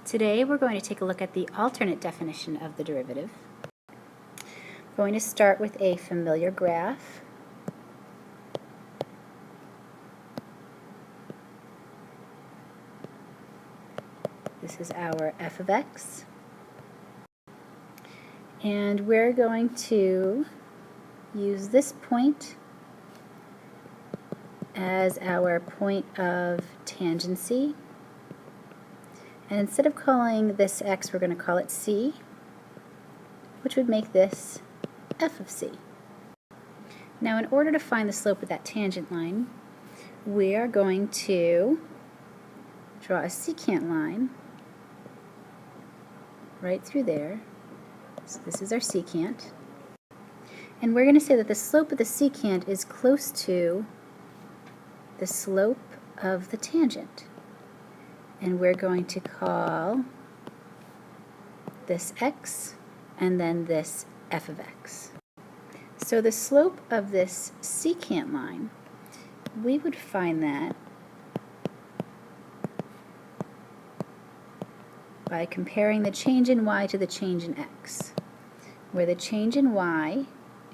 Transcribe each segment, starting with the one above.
Today we're going to take a look at the alternate definition of the derivative. We're going to start with a familiar graph. This is our f of x. And we're going to use this point as our point of tangency. And instead of calling this x, we're going to call it c, which would make this f of c. Now, in order to find the slope of that tangent line, we are going to draw a secant line right through there. So this is our secant. And we're going to say that the slope of the secant is close to the slope of the tangent. And we're going to call this x and then this f of x. So the slope of this secant line, we would find that by comparing the change in y to the change in x, where the change in y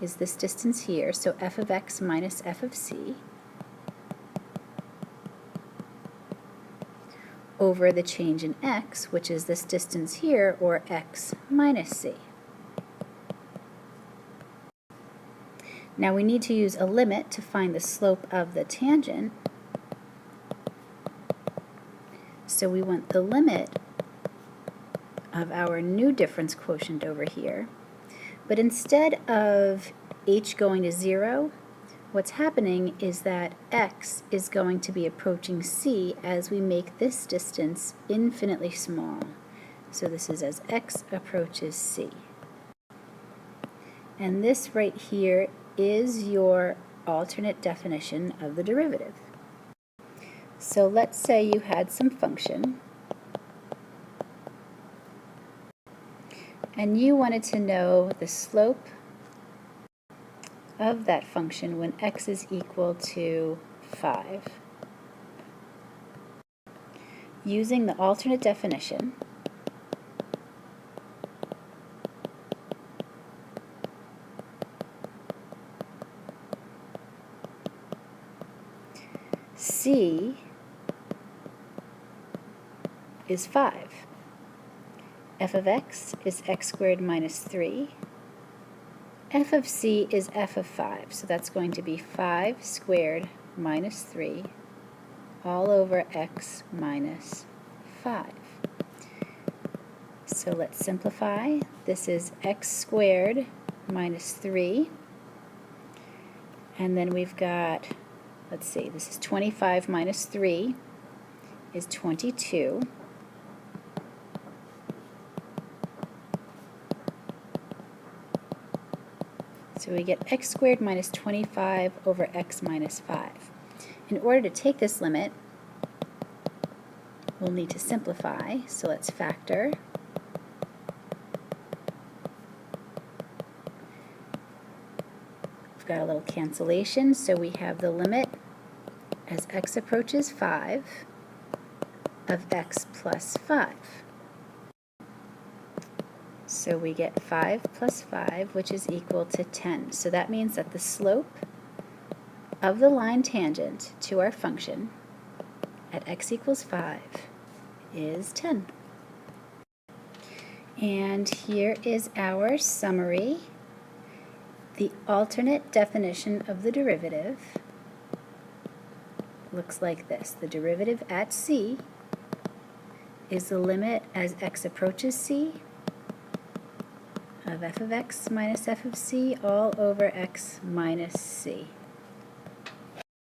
is this distance here, so f of x minus f of c, over the change in x, which is this distance here, or x minus c. Now we need to use a limit to find the slope of the tangent, so we want the limit of our new difference quotient over here. But instead of h going to 0, what's happening is that x is going to be approaching c as we make this distance infinitely small. So this is as x approaches c. And this right here is your alternate definition of the derivative. So let's say you had some function and you wanted to know the slope of that function when x is equal to 5. Using the alternate definition, c is 5. F of x is x squared minus 3. F of c is f of 5, so that's going to be 5 squared minus 3 all over x minus 5. So let's simplify. This is x squared minus 3, and then we've got, let's see, this is 25 minus 3 is 22. So we get x squared minus 25 over x minus 5. In order to take this limit, we'll need to simplify. So let's factor. We've got a little cancellation, so we have the limit as x approaches 5 of x plus 5. So we get 5 plus 5, which is equal to 10. So that means that the slope of the line tangent to our function at x equals 5 is 10. And here is our summary. The alternate definition of the derivative looks like this. The derivative at c is the limit as x approaches c of f of x minus f of c all over x minus c.